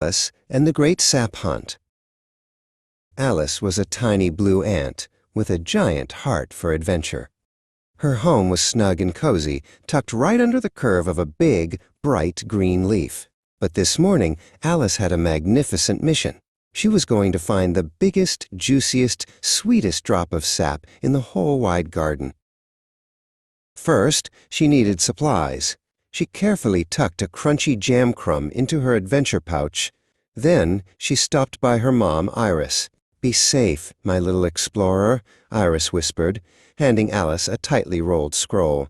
Alice and the Great Sap Hunt. Alice was a tiny blue ant with a giant heart for adventure. Her home was snug and cozy, tucked right under the curve of a big, bright green leaf. But this morning, Alice had a magnificent mission. She was going to find the biggest, juiciest, sweetest drop of sap in the whole wide garden. First, she needed supplies. She carefully tucked a crunchy jam crumb into her adventure pouch. Then, she stopped by her mom, Iris. "Be safe, my little explorer," Iris whispered, handing Alice a tightly rolled scroll.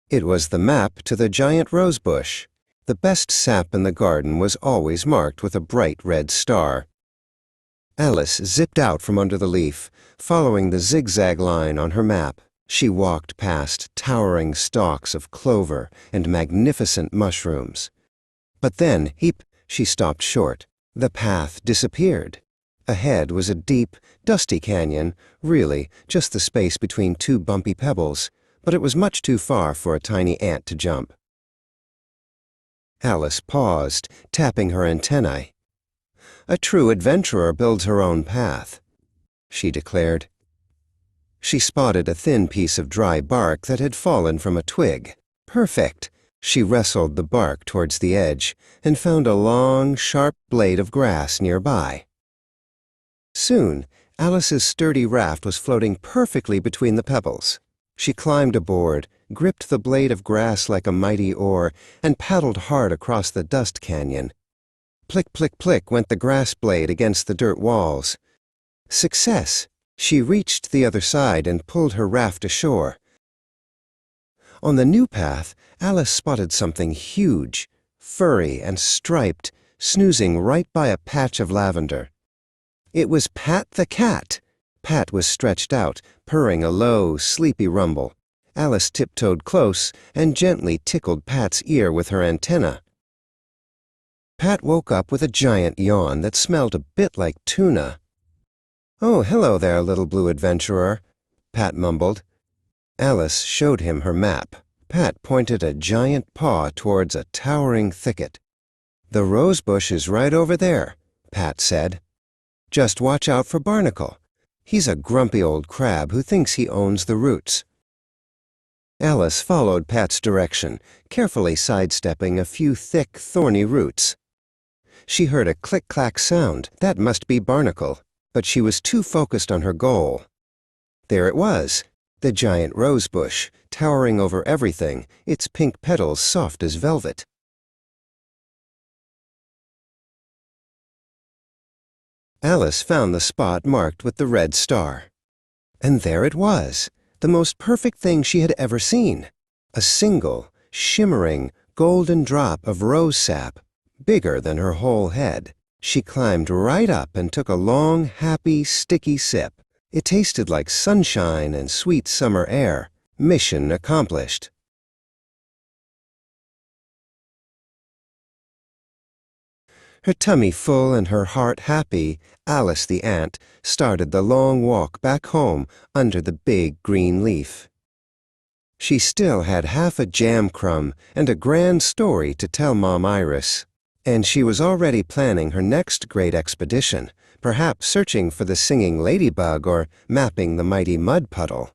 It was the map to the giant rose bush. The best sap in the garden was always marked with a bright red star. Alice zipped out from under the leaf, following the zigzag line on her map. She walked past towering stalks of clover and magnificent mushrooms. But then, she stopped short. The path disappeared. Ahead was a deep, dusty canyon, really just the space between two bumpy pebbles, but it was much too far for a tiny ant to jump. Alice paused, tapping her antennae. "A true adventurer builds her own path," she declared. She spotted a thin piece of dry bark that had fallen from a twig. Perfect! She wrestled the bark towards the edge and found a long, sharp blade of grass nearby. Soon, Alice's sturdy raft was floating perfectly between the pebbles. She climbed aboard, gripped the blade of grass like a mighty oar, and paddled hard across the dust canyon. Plick, plick, plick went the grass blade against the dirt walls. Success! She reached the other side and pulled her raft ashore. On the new path, Alice spotted something huge, furry and striped, snoozing right by a patch of lavender. It was Pat the cat. Pat was stretched out, purring a low, sleepy rumble. Alice tiptoed close and gently tickled Pat's ear with her antenna. Pat woke up with a giant yawn that smelled a bit like tuna. "Oh, hello there, little blue adventurer," Pat mumbled. Alice showed him her map. Pat pointed a giant paw towards a towering thicket. "The rose bush is right over there," Pat said. "Just watch out for Barnacle. He's a grumpy old crab who thinks he owns the roots." Alice followed Pat's direction, carefully sidestepping a few thick, thorny roots. She heard a click-clack sound. That must be Barnacle, but she was too focused on her goal. There it was, the giant rose bush, towering over everything, its pink petals soft as velvet. Alice found the spot marked with the red star. And there it was, the most perfect thing she had ever seen. A single, shimmering, golden drop of rose sap, bigger than her whole head. She climbed right up and took a long, happy, sticky sip. It tasted like sunshine and sweet summer air. Mission accomplished. Her tummy full and her heart happy, Alice the ant started the long walk back home under the big green leaf. She still had half a jam crumb and a grand story to tell Mom Iris. And she was already planning her next great expedition, perhaps searching for the singing ladybug or mapping the mighty mud puddle.